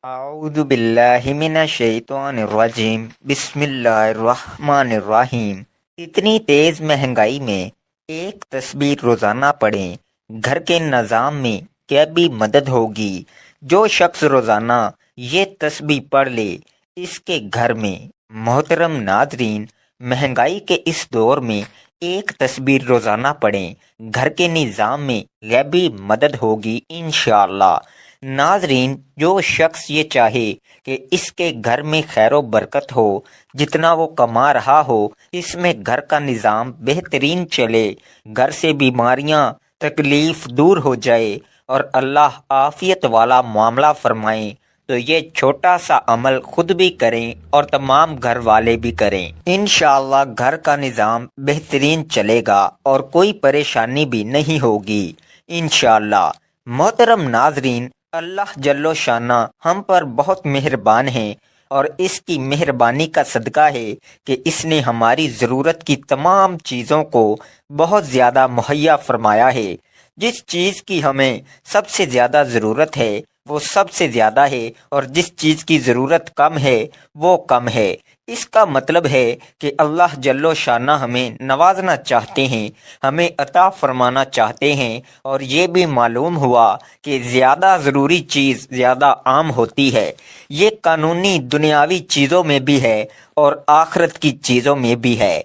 اعوذ باللہ من الشیطان الرجیم بسم اللہ الرحمن الرحیم۔ اتنی تیز مہنگائی میں ایک تسبیح روزانہ پڑھیں، گھر کے نظام میں کیا بھی مدد ہوگی۔ جو شخص روزانہ یہ تسبیح پڑھ لے اس کے گھر میں، محترم ناظرین، مہنگائی کے اس دور میں ایک تسبیح روزانہ پڑھیں، گھر کے نظام میں غیبی مدد ہوگی انشاءاللہ۔ ناظرین، جو شخص یہ چاہے کہ اس کے گھر میں خیر و برکت ہو، جتنا وہ کما رہا ہو اس میں گھر کا نظام بہترین چلے، گھر سے بیماریاں تکلیف دور ہو جائے اور اللہ عافیت والا معاملہ فرمائیں، تو یہ چھوٹا سا عمل خود بھی کریں اور تمام گھر والے بھی کریں۔ انشاءاللہ گھر کا نظام بہترین چلے گا اور کوئی پریشانی بھی نہیں ہوگی انشاءاللہ۔ محترم ناظرین، اللہ جل و شانہ ہم پر بہت مہربان ہیں اور اس کی مہربانی کا صدقہ ہے کہ اس نے ہماری ضرورت کی تمام چیزوں کو بہت زیادہ مہیا فرمایا ہے۔ جس چیز کی ہمیں سب سے زیادہ ضرورت ہے وہ سب سے زیادہ ہے، اور جس چیز کی ضرورت کم ہے وہ کم ہے۔ اس کا مطلب ہے کہ اللہ جل و شانہ ہمیں نوازنا چاہتے ہیں، ہمیں عطا فرمانا چاہتے ہیں، اور یہ بھی معلوم ہوا کہ زیادہ ضروری چیز زیادہ عام ہوتی ہے۔ یہ قانونی دنیاوی چیزوں میں بھی ہے اور آخرت کی چیزوں میں بھی ہے۔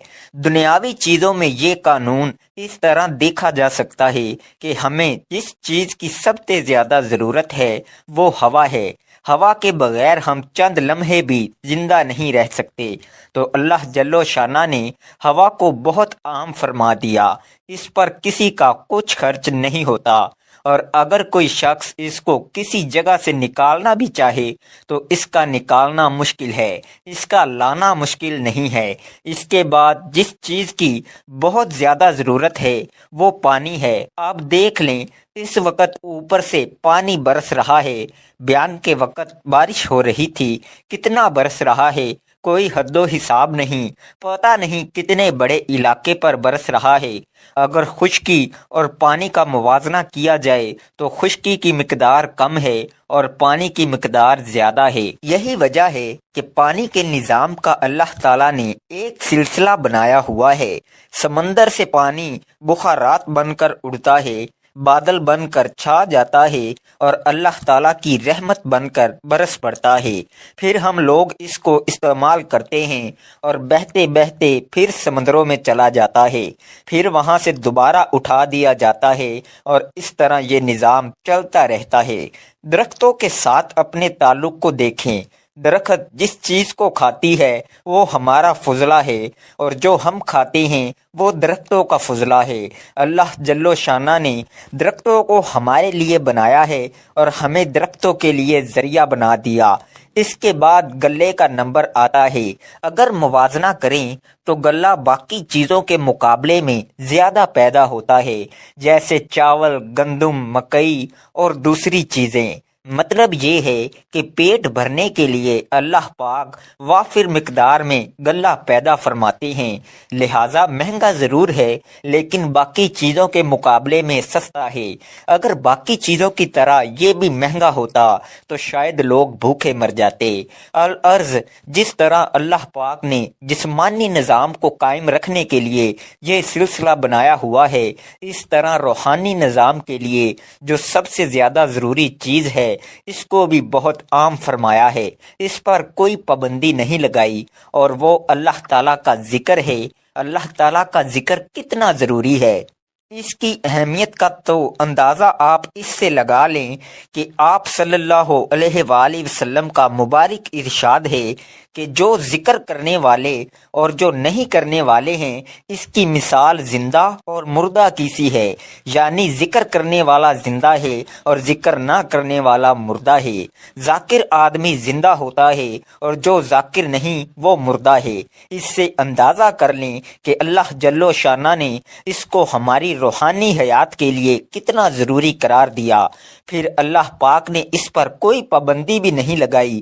دنیاوی چیزوں میں یہ قانون اس طرح دیکھا جا سکتا ہے کہ ہمیں جس چیز کی سب سے زیادہ ضرورت ہے وہ ہوا ہے۔ ہوا کے بغیر ہم چند لمحے بھی زندہ نہیں رہ سکتے، تو اللہ جل و شانہ نے ہوا کو بہت عام فرما دیا، اس پر کسی کا کچھ خرچ نہیں ہوتا، اور اگر کوئی شخص اس کو کسی جگہ سے نکالنا بھی چاہے تو اس کا نکالنا مشکل ہے، اس کا لانا مشکل نہیں ہے۔ اس کے بعد جس چیز کی بہت زیادہ ضرورت ہے وہ پانی ہے۔ آپ دیکھ لیں اس وقت اوپر سے پانی برس رہا ہے، بیان کے وقت بارش ہو رہی تھی، کتنا برس رہا ہے کوئی حد و حساب نہیں، پتہ نہیں کتنے بڑے علاقے پر برس رہا ہے۔ اگر خشکی اور پانی کا موازنہ کیا جائے تو خشکی کی مقدار کم ہے اور پانی کی مقدار زیادہ ہے۔ یہی وجہ ہے کہ پانی کے نظام کا اللہ تعالیٰ نے ایک سلسلہ بنایا ہوا ہے۔ سمندر سے پانی بخارات بن کر اڑتا ہے، بادل بن کر چھا جاتا ہے اور اللہ تعالیٰ کی رحمت بن کر برس پڑتا ہے۔ پھر ہم لوگ اس کو استعمال کرتے ہیں اور بہتے بہتے پھر سمندروں میں چلا جاتا ہے، پھر وہاں سے دوبارہ اٹھا دیا جاتا ہے، اور اس طرح یہ نظام چلتا رہتا ہے۔ درختوں کے ساتھ اپنے تعلق کو دیکھیں، درخت جس چیز کو کھاتی ہے وہ ہمارا فضلہ ہے، اور جو ہم کھاتے ہیں وہ درختوں کا فضلہ ہے۔ اللہ جل و شانہ نے درختوں کو ہمارے لیے بنایا ہے اور ہمیں درختوں کے لیے ذریعہ بنا دیا۔ اس کے بعد غلے کا نمبر آتا ہے۔ اگر موازنہ کریں تو غلہ باقی چیزوں کے مقابلے میں زیادہ پیدا ہوتا ہے، جیسے چاول، گندم، مکئی اور دوسری چیزیں۔ مطلب یہ ہے کہ پیٹ بھرنے کے لیے اللہ پاک وافر مقدار میں غلہ پیدا فرماتے ہیں، لہٰذا مہنگا ضرور ہے لیکن باقی چیزوں کے مقابلے میں سستا ہے۔ اگر باقی چیزوں کی طرح یہ بھی مہنگا ہوتا تو شاید لوگ بھوکے مر جاتے۔ الارض جس طرح اللہ پاک نے جسمانی نظام کو قائم رکھنے کے لیے یہ سلسلہ بنایا ہوا ہے، اس طرح روحانی نظام کے لیے جو سب سے زیادہ ضروری چیز ہے اس کو بھی بہت عام فرمایا ہے، اس پر کوئی پابندی نہیں لگائی، اور وہ اللہ تعالیٰ کا ذکر ہے۔ اللہ تعالیٰ کا ذکر کتنا ضروری ہے، اس کی اہمیت کا تو اندازہ آپ اس سے لگا لیں کہ آپ صلی اللہ علیہ وآلہ وسلم کا مبارک ارشاد ہے کہ جو ذکر کرنے والے اور جو نہیں کرنے والے ہیں اس کی مثال زندہ اور مردہ کی سی ہے، یعنی ذکر کرنے والا زندہ ہے اور ذکر نہ کرنے والا مردہ ہے۔ ذاکر آدمی زندہ ہوتا ہے اور جو ذاکر نہیں وہ مردہ ہے۔ اس سے اندازہ کر لیں کہ اللہ جل و شانہ نے اس کو ہماری روحانی حیات کے لیے کتنا ضروری قرار دیا۔ پھر اللہ پاک نے اس پر کوئی پابندی بھی نہیں لگائی،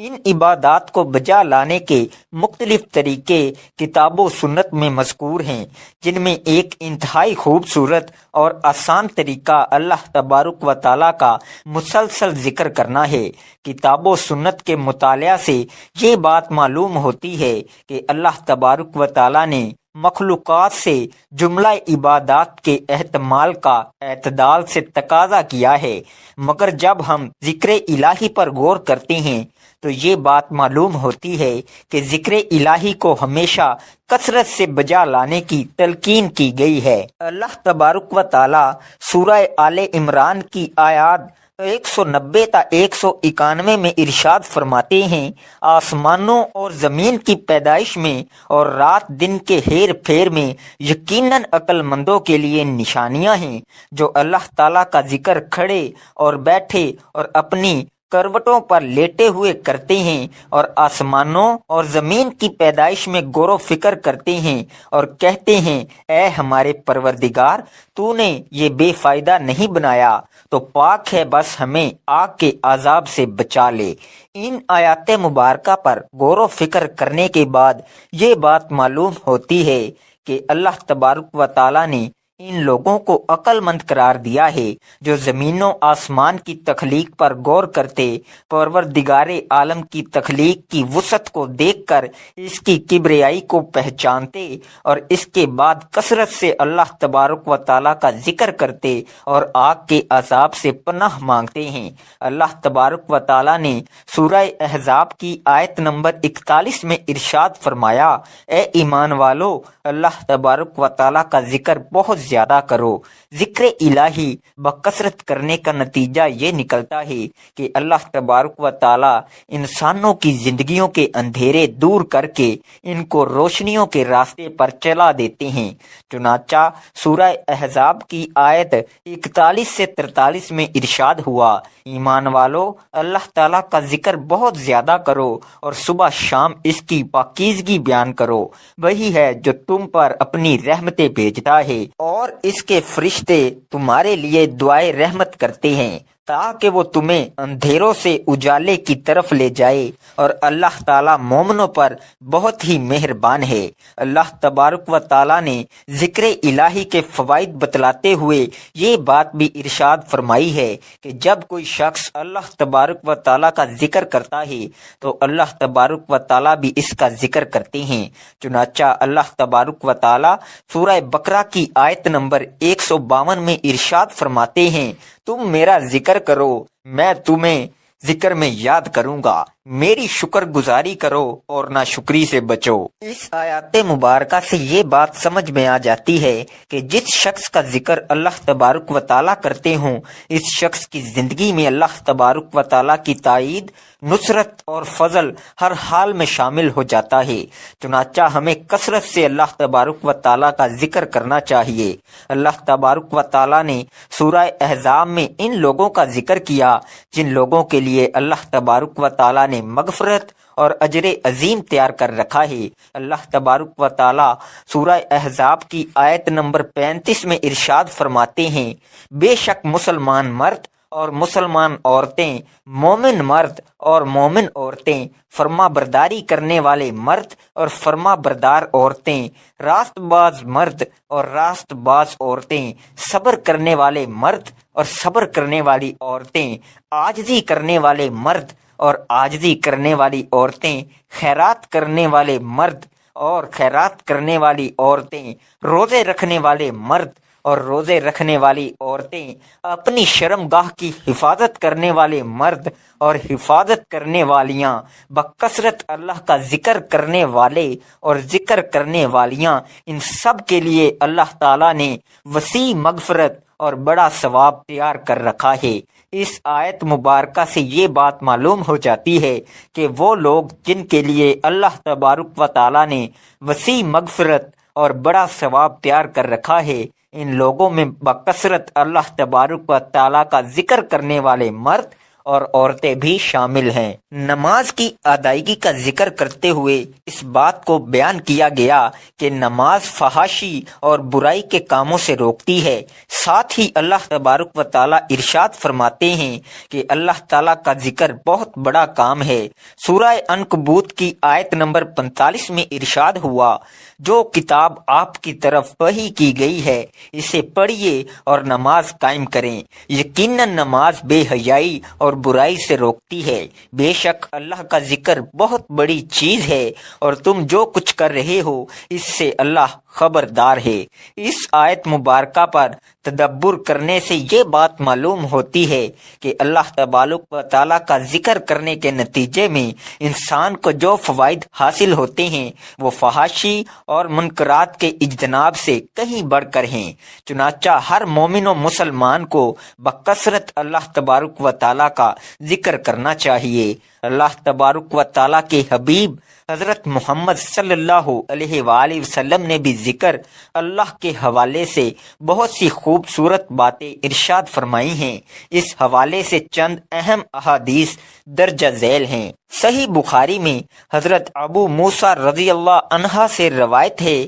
ان عبادات کو بجا لانے کے مختلف طریقے کتاب و سنت میں مذکور ہیں، جن میں ایک انتہائی خوبصورت اور آسان طریقہ اللہ تبارک و تعالیٰ کا مسلسل ذکر کرنا ہے۔ کتاب و سنت کے مطالعہ سے یہ بات معلوم ہوتی ہے کہ اللہ تبارک و تعالیٰ نے مخلوقات سے جملہ عبادات کے احتمال کا اعتدال سے تقاضا کیا ہے، مگر جب ہم ذکر الہی پر غور کرتے ہیں تو یہ بات معلوم ہوتی ہے کہ ذکر الہی کو ہمیشہ کثرت سے بجا لانے کی تلقین کی گئی ہے۔ اللہ تبارک و تعالی سورہ آل عمران کی آیات 190 تا 191 میں ارشاد فرماتے ہیں، آسمانوں اور زمین کی پیدائش میں اور رات دن کے ہیر پھیر میں یقیناً عقل مندوں کے لیے نشانیاں ہیں جو اللہ تعالیٰ کا ذکر کھڑے اور بیٹھے اور اپنی کروٹوں پر لیٹے ہوئے کرتے ہیں، اور آسمانوں اور زمین کی پیدائش میں غور و فکر کرتے ہیں اور کہتے ہیں، اے ہمارے پروردگار، تو نے یہ بے فائدہ نہیں بنایا تو پاک ہے بس ہمیں آگ کے عذاب سے بچا لے۔ ان آیات مبارکہ پر غور و فکر کرنے کے بعد یہ بات معلوم ہوتی ہے کہ اللہ تبارک و تعالیٰ نے ان لوگوں کو عقل مند قرار دیا ہے جو زمین و آسمان کی تخلیق پر غور کرتے، پروردگار عالم کی تخلیق کی وسعت کو دیکھ کر اس کی کبریائی کو پہچانتے اور اس کے بعد کثرت سے اللہ تبارک و تعالیٰ کا ذکر کرتے اور آگ کے عذاب سے پناہ مانگتے ہیں۔ اللہ تبارک و تعالیٰ نے سورہ احزاب کی آیت نمبر 41 میں ارشاد فرمایا، اے ایمان والو، اللہ تبارک و تعالیٰ کا ذکر بہت زیادہ کرو۔ ذکر الہی بکثرت کرنے کا نتیجہ یہ نکلتا ہے کہ اللہ تبارک و تعالی انسانوں کی زندگیوں کے اندھیرے دور کر کے ان کو روشنیوں کے راستے پر چلا دیتے ہیں۔ چنانچہ سورہ احزاب کی آیت 41 سے 43 میں ارشاد ہوا، ایمان والو، اللہ تعالیٰ کا ذکر بہت زیادہ کرو اور صبح شام اس کی پاکیزگی بیان کرو، وہی ہے جو تم پر اپنی رحمتیں بھیجتا ہے اور اس کے فرشتے تمہارے لیے دعائے رحمت کرتے ہیں تاکہ وہ تمہیں اندھیروں سے اجالے کی طرف لے جائے، اور اللہ تعالیٰ مومنوں پر بہت ہی مہربان ہے۔ اللہ تبارک و تعالیٰ نے ذکر الہی کے فوائد بتلاتے ہوئے یہ بات بھی ارشاد فرمائی ہے کہ جب کوئی شخص اللہ تبارک و تعالیٰ کا ذکر کرتا ہے تو اللہ تبارک و تعالیٰ بھی اس کا ذکر کرتے ہیں۔ چنانچہ اللہ تبارک و تعالیٰ سورہ بقرہ کی آیت نمبر 152 میں ارشاد فرماتے ہیں، تم میرا ذکر کرو، میں تمہیں ذکر میں یاد کروں گا، میری شکر گزاری کرو اور ناشکری سے بچو۔ اس آیات مبارکہ سے یہ بات سمجھ میں آ جاتی ہے کہ جس شخص کا ذکر اللہ تبارک و تعالیٰ کرتے ہوں، اس شخص کی زندگی میں اللہ تبارک و تعالیٰ کی تائید، نصرت اور فضل ہر حال میں شامل ہو جاتا ہے۔ چنانچہ ہمیں کثرت سے اللہ تبارک و تعالیٰ کا ذکر کرنا چاہیے۔ اللہ تبارک و تعالیٰ نے سورہ احزاب میں ان لوگوں کا ذکر کیا جن لوگوں کے لیے اللہ تبارک و تعالیٰ نے مغفرت اور اجر عظیم تیار کر رکھا ہے۔ اللہ تبارک و تعالیٰ سورہ احزاب کی آیت نمبر 35 میں ارشاد فرماتے ہیں، بے شک مسلمان مرد اور مسلمان عورتیں، مومن مرد اور مومن عورتیں، فرما برداری کرنے والے مرد اور فرما بردار عورتیں، راست باز مرد اور راست باز عورتیں، صبر کرنے والے مرد اور صبر کرنے والی عورتیں، عاجزی کرنے والے مرد اور عاجزی کرنے والی عورتیں، خیرات کرنے والے مرد اور خیرات کرنے والی عورتیں، روزے رکھنے والے مرد اور روزے رکھنے والی عورتیں، اپنی شرم گاہ کی حفاظت کرنے والے مرد اور حفاظت کرنے والیاں، بکثرت اللہ کا ذکر کرنے والے اور ذکر کرنے والیاں، ان سب کے لیے اللہ تعالیٰ نے وسیع مغفرت اور بڑا ثواب تیار کر رکھا ہے۔ اس آیت مبارکہ سے یہ بات معلوم ہو جاتی ہے کہ وہ لوگ جن کے لیے اللہ تبارک و تعالیٰ نے وسیع مغفرت اور بڑا ثواب تیار کر رکھا ہے، ان لوگوں میں بکثرت اللہ تبارک و تعالیٰ کا ذکر کرنے والے مرد اور عورتیں بھی شامل ہیں۔ نماز کی ادائیگی کا ذکر کرتے ہوئے اس بات کو بیان کیا گیا کہ نماز فحاشی اور برائی کے کاموں سے روکتی ہے۔ ساتھ ہی اللہ تبارک و تعالیٰ ارشاد فرماتے ہیں کہ اللہ تعالیٰ کا ذکر بہت بڑا کام ہے۔ سورہ عنکبوت کی آیت نمبر 45 میں ارشاد ہوا، جو کتاب آپ کی طرف وحی کی گئی ہے اسے پڑھیے اور نماز قائم کریں، یقیناً نماز بے حیائی اور برائی سے روکتی ہے۔ بے شک اللہ کا ذکر بہت بڑی چیز ہے اور تم جو کچھ کر رہے ہو اس سے اللہ خبردار ہے۔ اس آیت مبارکہ پر تدبر کرنے سے یہ بات معلوم ہوتی ہے کہ اللہ تبارک و تعالیٰ کا ذکر کرنے کے نتیجے میں انسان کو جو فوائد حاصل ہوتے ہیں وہ فحاشی اور منکرات کے اجتناب سے کہیں بڑھ کر ہیں۔ چنانچہ ہر مومن و مسلمان کو بکثرت اللہ تبارک و تعالیٰ کا ذکر کرنا چاہیے۔ اللہ تبارک و تعالیٰ کے حبیب حضرت محمد صلی اللہ علیہ وآلہ وسلم نے بھی ذکر اللہ کے حوالے سے بہت سی خوبصورت باتیں ارشاد فرمائی ہیں۔ اس حوالے سے چند اہم احادیث درج ذیل ہیں۔ صحیح بخاری میں حضرت ابو موسیٰ رضی اللہ عنہ سے روایت ہے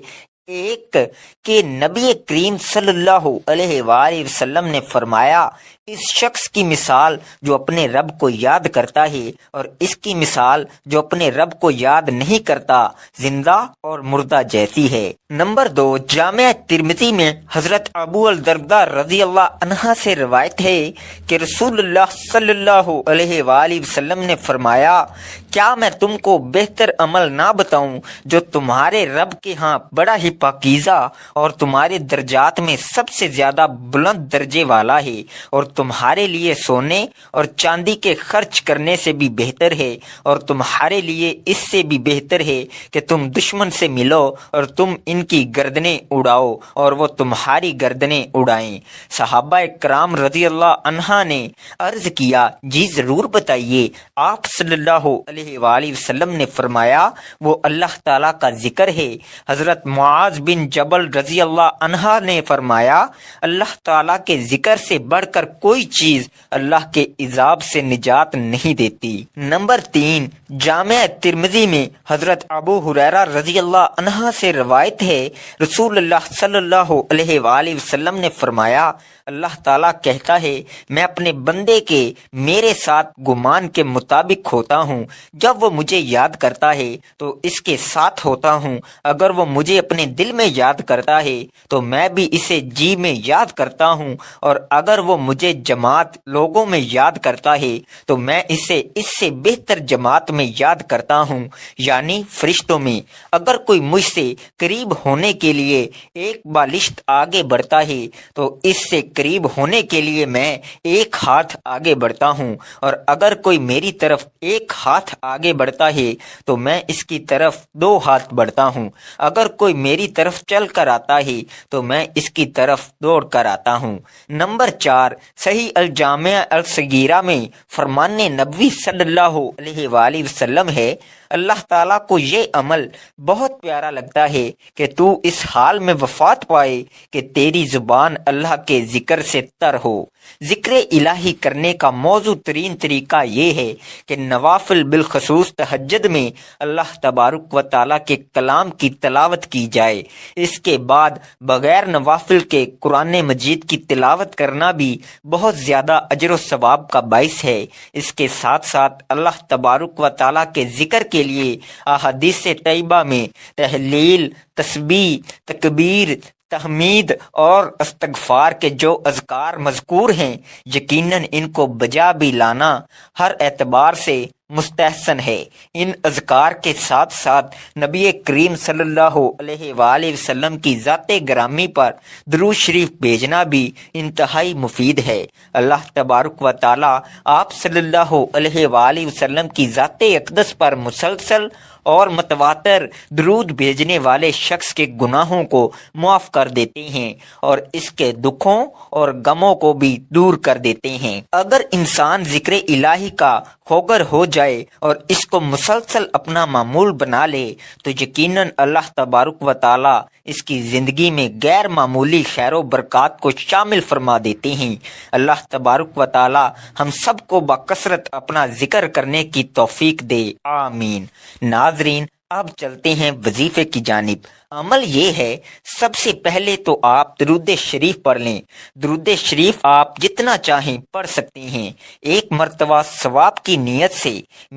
ایک کہ نبی کریم صلی اللہ علیہ وآلہ وسلم نے فرمایا، اس شخص کی مثال جو اپنے رب کو یاد کرتا ہے اور اس کی مثال جو اپنے رب کو یاد نہیں کرتا زندہ اور مردہ جیسی ہے۔ نمبر 2، جامع ترمذی میں حضرت ابو الدرداء رضی اللہ عنہ سے روایت ہے کہ رسول اللہ صلی اللہ علیہ وآلہ وسلم نے فرمایا، کیا میں تم کو بہتر عمل نہ بتاؤں جو تمہارے رب کے ہاں بڑا ہی پاکیزہ اور تمہارے درجات میں سب سے زیادہ بلند درجے والا ہے، اور تمہارے لیے سونے اور چاندی کے خرچ کرنے سے بھی بہتر ہے، اور تمہارے لیے اس سے بھی بہتر ہے کہ تم دشمن سے ملو اور تم ان کی گردنیں اڑاؤ اور وہ تمہاری گردنیں اڑائیں۔ صحابہ کرام رضی اللہ عنہ نے عرض کیا، جی ضرور بتائیے۔ آپ صلی اللہ علیہ وآلہ وسلم نے فرمایا، وہ اللہ تعالیٰ کا ذکر ہے۔ حضرت معاذ بن جبل رضی اللہ عنہ نے فرمایا، اللہ تعالیٰ کے ذکر سے بڑھ کر کوئی چیز اللہ کے عذاب سے نجات نہیں دیتی۔ نمبر 3، جامع ترمذی میں حضرت ابو ہریرہ رضی اللہ عنہ سے روایت ہے، رسول اللہ صلی اللہ علیہ وآلہ وسلم نے فرمایا، اللہ تعالیٰ کہتا ہے، میں اپنے بندے کے میرے ساتھ گمان کے مطابق ہوتا ہوں۔ جب وہ مجھے یاد کرتا ہے تو اس کے ساتھ ہوتا ہوں، اگر وہ مجھے اپنے دل میں یاد کرتا ہے تو میں بھی اسے جی میں یاد کرتا ہوں، اور اگر وہ مجھے جماعت لوگوں میں یاد کرتا ہے تو میں اسے اس سے بہتر جماعت میں یاد کرتا ہوں، یعنی فرشتوں میں۔ اگر کوئی مجھ سے قریب ہونے کے لیے ایک بالشت آگے بڑھتا ہے تو اس سے قریب ہونے کے لیے میں ایک ہاتھ آگے بڑھتا ہوں، اور اگر کوئی میری طرف ایک ہاتھ آگے بڑھتا ہے تو میں اس کی طرف 2 ہاتھ بڑھتا ہوں، اگر کوئی میری طرف چل کر آتا ہے تو میں اس کی طرف دوڑ کر آتا ہوں۔ نمبر 4، صحیح الجامع الصغیرہ میں فرمان نبوی صلی اللہ علیہ وآلہ وسلم ہے، اللہ تعالیٰ کو یہ عمل بہت پیارا لگتا ہے کہ تو اس حال میں وفات پائے کہ تیری زبان اللہ کے ذکر سے تر ہو۔ ذکر الہی کرنے کا موضوع ترین طریقہ یہ ہے کہ نوافل بالخصوص تہجد میں اللہ تبارک و تعالیٰ کے کلام کی تلاوت کی جائے۔ اس کے بعد بغیر نوافل کے قرآن مجید کی تلاوت کرنا بھی بہت زیادہ اجر و ثواب کا باعث ہے۔ اس کے ساتھ ساتھ اللہ تبارک و تعالیٰ کے ذکر کے لیے احادیث طیبہ میں تحلیل، تسبیح، تکبیر، تحمید اور استغفار کے جو اذکار مذکور ہیں، یقیناً ان کو بجا بھی لانا ہر اعتبار سے مستحسن ہے۔ ان اذکار کے ساتھ ساتھ نبی کریم صلی اللہ علیہ وآلہ وسلم کی ذات گرامی پر درود شریف بھیجنا بھی انتہائی مفید ہے۔ اللہ تبارک و تعالی آپ صلی اللہ علیہ وآلہ وسلم کی ذات اقدس پر مسلسل اور متواتر درود بھیجنے والے شخص کے گناہوں کو معاف کر دیتے ہیں اور اس کے دکھوں اور غموں کو بھی دور کر دیتے ہیں۔ اگر انسان ذکر الہی کا خوگر ہو جائے جائے اور اس کو مسلسل اپنا معمول بنا لے تو یقیناً اللہ تبارک و تعالی اس کی زندگی میں غیر معمولی خیر و برکات کو شامل فرما دیتے ہیں۔ اللہ تبارک و تعالی ہم سب کو بکثرت اپنا ذکر کرنے کی توفیق دے، آمین۔ ناظرین، اب چلتے ہیں وظیفے کی جانب۔ عمل یہ ہے، سب سے پہلے تو آپ درود شریف پڑھ لیں۔ درود شریف آپ جتنا چاہیں پڑھ سکتے ہیں۔ ایک مرتبہ ثواب کی نیت سے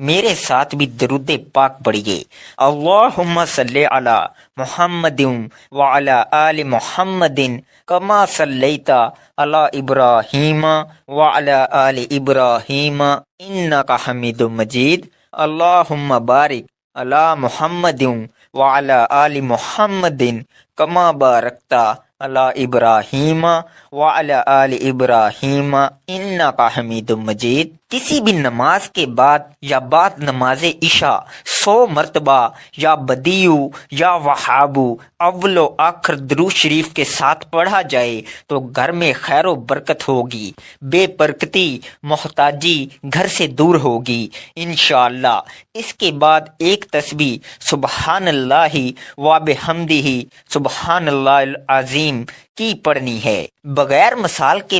میرے ساتھ بھی درود پاک پڑھیے۔ اللہم صلی علی محمد وعلی آل محمد کما صلیت علی ابراہیم وعلی آل ابراہیم انک حمید مجید۔ اللہم بارک علی محمد وعلی آل محمد کما بارکت علی ابراہیم وعلی آل ابراہیم انک حمید مجید۔ کسی بھی نماز کے بعد یا بعد نماز عشاء 100 مرتبہ یا بدیو یا وہابو اول و آخر درود شریف کے ساتھ پڑھا جائے تو گھر میں خیر و برکت ہوگی، بے برکتی محتاجی گھر سے دور ہوگی انشاءاللہ۔ اس کے بعد ایک تسبیح سبحان اللہ و بحمدہ سبحان اللہ العظیم کی پڑھنی ہے۔ بغیر مثال کے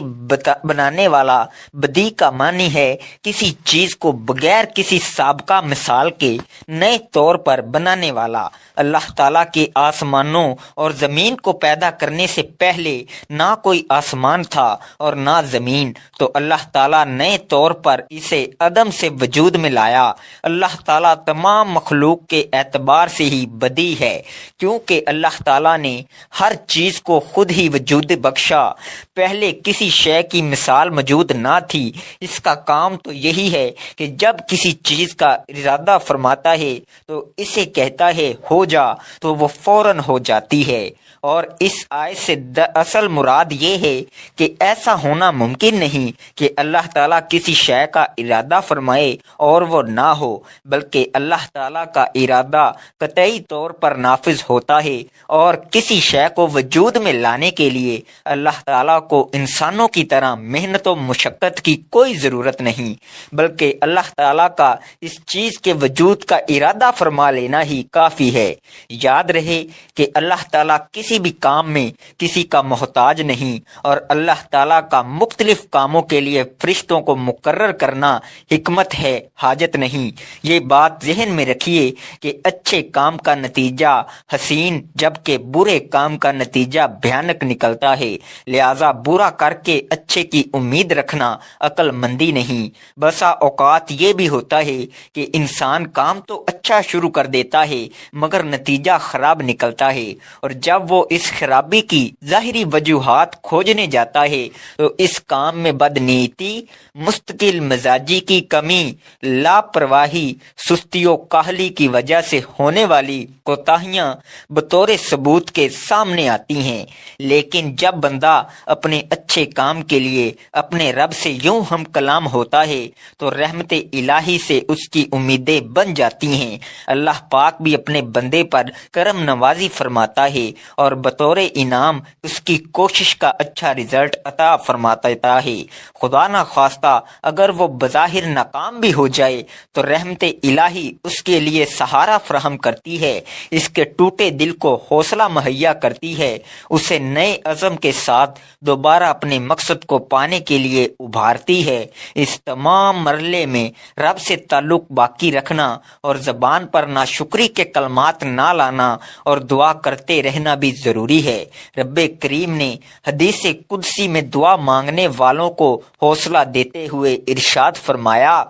بنانے والا بدی کا معنی ہے کسی چیز کو بغیر کسی سابقہ مثال کے نئے طور پر بنانے والا۔ اللہ تعالیٰ کے آسمانوں اور زمین کو پیدا کرنے سے پہلے نہ کوئی آسمان تھا اور نہ زمین، تو اللہ تعالیٰ نئے طور پر اسے عدم سے وجود میں لایا۔ اللہ تعالیٰ تمام مخلوق کے اعتبار سے ہی بدی ہے، کیونکہ اللہ تعالیٰ نے ہر چیز کو خود ہی وجود بخشا۔ پہلے کسی شے کی مثال موجود نہ تھی۔ اس کا کام تو یہی ہے کہ جب کسی چیز کا ارادہ فرماتا ہے تو اسے کہتا ہے ہو جا تو وہ فوراً ہو جاتی ہے۔ اور اس آیت سے اصل مراد یہ ہے کہ ایسا ہونا ممکن نہیں کہ اللہ تعالیٰ کسی شے کا ارادہ فرمائے اور وہ نہ ہو، بلکہ اللہ تعالیٰ کا ارادہ قطعی طور پر نافذ ہوتا ہے، اور کسی شے کو وجود میں لانے کے لیے اللہ تعالیٰ کو انسانوں کی طرح محنت و مشقت کی کوئی ضرورت نہیں، بلکہ اللہ تعالیٰ کا اس چیز کے وجود کا ارادہ فرما لینا ہی کافی ہے۔ یاد رہے کہ اللہ تعالیٰ کسی بھی کام میں کسی کا محتاج نہیں، اور اللہ تعالیٰ کا مختلف کاموں کے لیے فرشتوں کو مقرر کرنا حکمت ہے، حاجت نہیں۔ یہ بات ذہن میں رکھیے کہ اچھے کام کا نتیجہ حسین جبکہ برے کام کا نتیجہ بھیانک نکلتا ہے، لہذا برا کر کے اچھے کی امید رکھنا عقل مندی نہیں۔ بسا اوقات یہ بھی ہوتا ہے کہ انسان کام تو اچھا شروع کر دیتا ہے مگر نتیجہ خراب نکلتا ہے، اور جب وہ اس خرابی کی ظاہری وجوہات کھوجنے جاتا ہے تو اس کام میں بدنیتی، مستقل مزاجی کی کمی، لاپرواہی، سستی و کاہلی کی وجہ سے ہونے والی کوتاہیاں بطور ثبوت کے سامنے آتی ہیں۔ لیکن جب بندہ اپنے اچھے کام کے لیے اپنے رب سے یوں ہم کلام ہوتا ہے تو رحمت الہی سے اس کی امیدیں بن جاتی ہیں۔ اللہ پاک بھی اپنے بندے پر کرم نوازی فرماتا ہے اور بطور انعام اس کی کوشش کا اچھا رزلٹ عطا فرماتا ہے۔ خدا نہ خواستہ اگر وہ بظاہر ناکام بھی ہو جائے تو رحمت الہی اس کے لیے سہارا فراہم کرتی ہے، اس کے ٹوٹے دل کو حوصلہ مہیا کرتی ہے، اسے نئے عزم کے ساتھ دوبارہ اپنے مقصد کو پانے کے لیے ابھارتی ہے۔ اس تمام مرحلے میں رب سے تعلق باقی رکھنا اور زبان پر ناشکری کے کلمات نہ لانا اور دعا کرتے رہنا بھی ضروری ہے۔ رب کریم نے حدیث قدسی میں دعا مانگنے والوں کو حوصلہ دیتے ہوئے ارشاد فرمایا،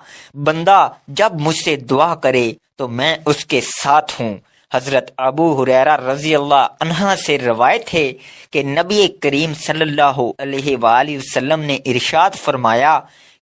بندہ جب مجھ سے دعا کرے تو میں اس کے ساتھ ہوں۔ حضرت ابو ہریرہ رضی اللہ عنہ سے روایت ہے کہ نبی کریم صلی اللہ علیہ وآلہ وسلم نے ارشاد فرمایا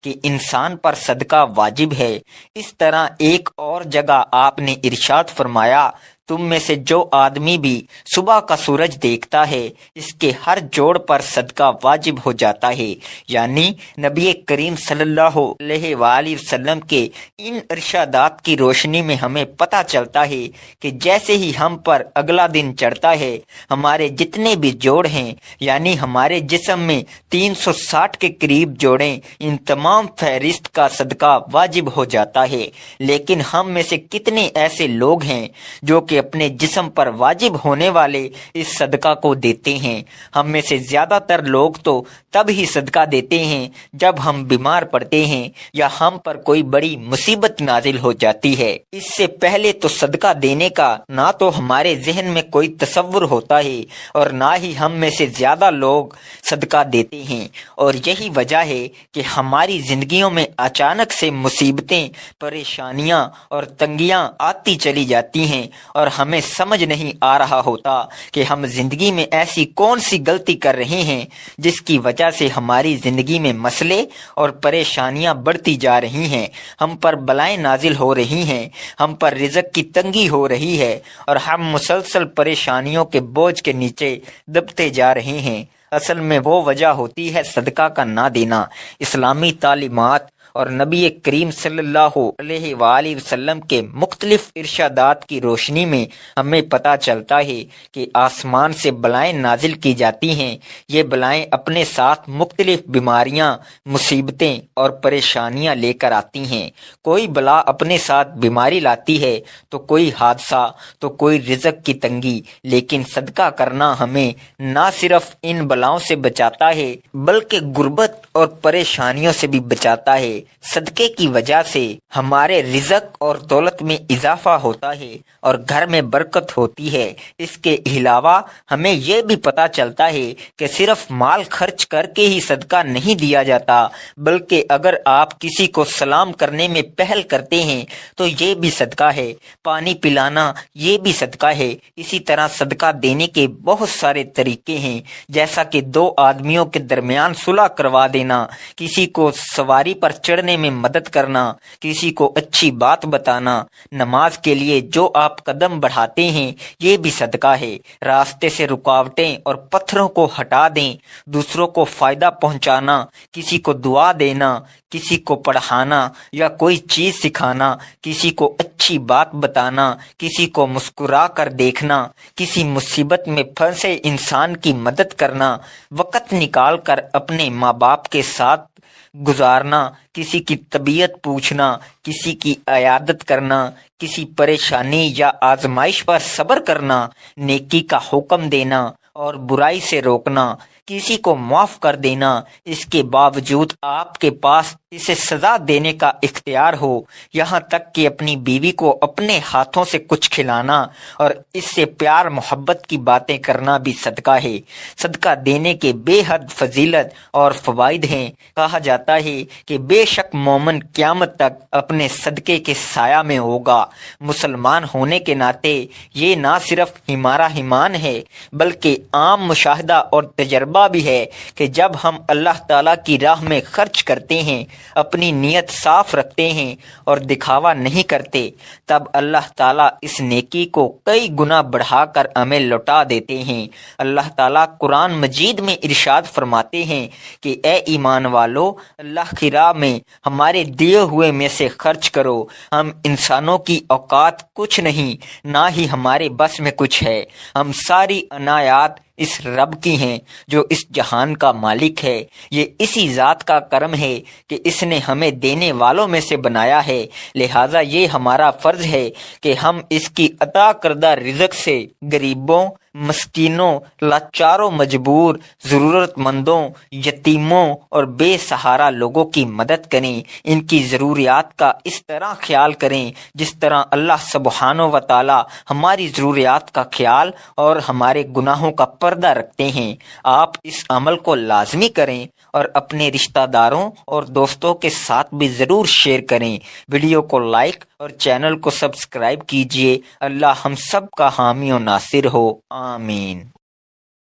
کہ انسان پر صدقہ واجب ہے۔ اس طرح ایک اور جگہ آپ نے ارشاد فرمایا، تم میں سے جو آدمی بھی صبح کا سورج دیکھتا ہے اس کے ہر جوڑ پر صدقہ واجب ہو جاتا ہے۔ یعنی نبی کریم صلی اللہ علیہ وآلہ وسلم کے ان ارشادات کی روشنی میں ہمیں پتہ چلتا ہے کہ جیسے ہی ہم پر اگلا دن چڑھتا ہے ہمارے جتنے بھی جوڑ ہیں یعنی ہمارے جسم میں 360 کے قریب جوڑیں، ان تمام فہرست کا صدقہ واجب ہو جاتا ہے۔ لیکن ہم میں سے کتنے ایسے لوگ ہیں جو کہ اپنے جسم پر واجب ہونے والے اس صدقہ کو دیتے ہیں؟ ہم میں سے زیادہ تر لوگ تو تب ہی صدقہ دیتے ہیں جب ہم بیمار پڑتے ہیں یا ہم پر کوئی بڑی مصیبت نازل ہو جاتی ہے۔ اس سے پہلے تو صدقہ دینے کا نہ تو ہمارے ذہن میں کوئی تصور ہوتا ہے اور نہ ہی ہم میں سے زیادہ لوگ صدقہ دیتے ہیں، اور یہی وجہ ہے کہ ہماری زندگیوں میں اچانک سے مصیبتیں، پریشانیاں اور تنگیاں آتی چلی جاتی ہیں اور ہمیں سمجھ نہیں آ رہا ہوتا کہ ہم زندگی میں ایسی کون سی غلطی کر رہے ہیں جس کی وجہ سے ہماری زندگی میں مسئلے اور پریشانیاں بڑھتی جا رہی ہیں، ہم پر بلائیں نازل ہو رہی ہیں، ہم پر رزق کی تنگی ہو رہی ہے اور ہم مسلسل پریشانیوں کے بوجھ کے نیچے دبتے جا رہے ہیں۔ اصل میں وہ وجہ ہوتی ہے صدقہ کا نہ دینا۔ اسلامی تعلیمات اور نبی کریم صلی اللہ علیہ وآلہ وسلم کے مختلف ارشادات کی روشنی میں ہمیں پتہ چلتا ہے کہ آسمان سے بلائیں نازل کی جاتی ہیں۔ یہ بلائیں اپنے ساتھ مختلف بیماریاں، مصیبتیں اور پریشانیاں لے کر آتی ہیں۔ کوئی بلا اپنے ساتھ بیماری لاتی ہے تو کوئی حادثہ، تو کوئی رزق کی تنگی، لیکن صدقہ کرنا ہمیں نہ صرف ان بلاؤں سے بچاتا ہے بلکہ غربت اور پریشانیوں سے بھی بچاتا ہے۔ صدقے کی وجہ سے ہمارے رزق اور دولت میں اضافہ ہوتا ہے اور گھر میں برکت ہوتی ہے۔ اس کے علاوہ ہمیں یہ بھی پتہ چلتا ہے کہ صرف مال خرچ کر کے ہی صدقہ نہیں دیا جاتا، بلکہ اگر آپ کسی کو سلام کرنے میں پہل کرتے ہیں تو یہ بھی صدقہ ہے، پانی پلانا یہ بھی صدقہ ہے۔ اسی طرح صدقہ دینے کے بہت سارے طریقے ہیں، جیسا کہ دو آدمیوں کے درمیان صلح کروا دینا، کسی کو سواری پر چڑھنے میں مدد کرنا، کسی کو اچھی بات بتانا، نماز کے لیے جو آپ قدم بڑھاتے ہیں یہ بھی صدقہ ہے۔ راستے سے رکاوٹیں اور پتھروں کو ہٹا دیں، دوسروں کو فائدہ پہنچانا، کسی کو دعا دینا، کسی کو پڑھانا یا کوئی چیز سکھانا، کسی کو اچھی بات بتانا، کسی کو مسکرا کر دیکھنا، کسی مصیبت میں پھنسے انسان کی مدد کرنا، وقت نکال کر اپنے ماں باپ کے ساتھ گزارنا، کسی کی طبیعت پوچھنا، کسی کی عیادت کرنا، کسی پریشانی یا آزمائش پر صبر کرنا، نیکی کا حکم دینا اور برائی سے روکنا، کسی کو معاف کر دینا، اس کے باوجود آپ کے پاس اسے سزا دینے کا اختیار ہو، یہاں تک کہ اپنی بیوی کو اپنے ہاتھوں سے کچھ کھلانا اور اس سے پیار محبت کی باتیں کرنا بھی صدقہ ہے۔ صدقہ دینے کے بے حد فضیلت اور فوائد ہیں۔ کہا جاتا ہے کہ بے شک مومن قیامت تک اپنے صدقے کے سایہ میں ہوگا۔ مسلمان ہونے کے ناطے یہ نہ صرف ہمارا ایمان ہے بلکہ عام مشاہدہ اور تجربہ بھی ہے کہ جب ہم اللہ تعالیٰ کی راہ میں خرچ کرتے ہیں، اپنی نیت صاف رکھتے ہیں اور دکھاوا نہیں کرتے، تب اللہ تعالیٰ اس نیکی کو کئی گنا بڑھا کر ہمیں لوٹا دیتے ہیں۔ اللہ تعالیٰ قرآن مجید میں ارشاد فرماتے ہیں کہ اے ایمان والو، اللہ کی راہ میں ہمارے دیے ہوئے میں سے خرچ کرو۔ ہم انسانوں کی اوقات کچھ نہیں، نہ ہی ہمارے بس میں کچھ ہے۔ ہم ساری عنایات اس رب کی ہیں جو اس جہان کا مالک ہے۔ یہ اسی ذات کا کرم ہے کہ اس نے ہمیں دینے والوں میں سے بنایا ہے، لہٰذا یہ ہمارا فرض ہے کہ ہم اس کی عطا کردہ رزق سے غریبوں، مسکینوں، لاچاروں، مجبور، ضرورت مندوں، یتیموں اور بے سہارا لوگوں کی مدد کریں۔ ان کی ضروریات کا اس طرح خیال کریں جس طرح اللہ سبحانہ و تعالی ہماری ضروریات کا خیال اور ہمارے گناہوں کا پردہ رکھتے ہیں۔ آپ اس عمل کو لازمی کریں اور اپنے رشتہ داروں اور دوستوں کے ساتھ بھی ضرور شیئر کریں۔ ویڈیو کو لائک اور چینل کو سبسکرائب کیجیے۔ اللہ ہم سب کا حامی و ناصر ہو، آمین۔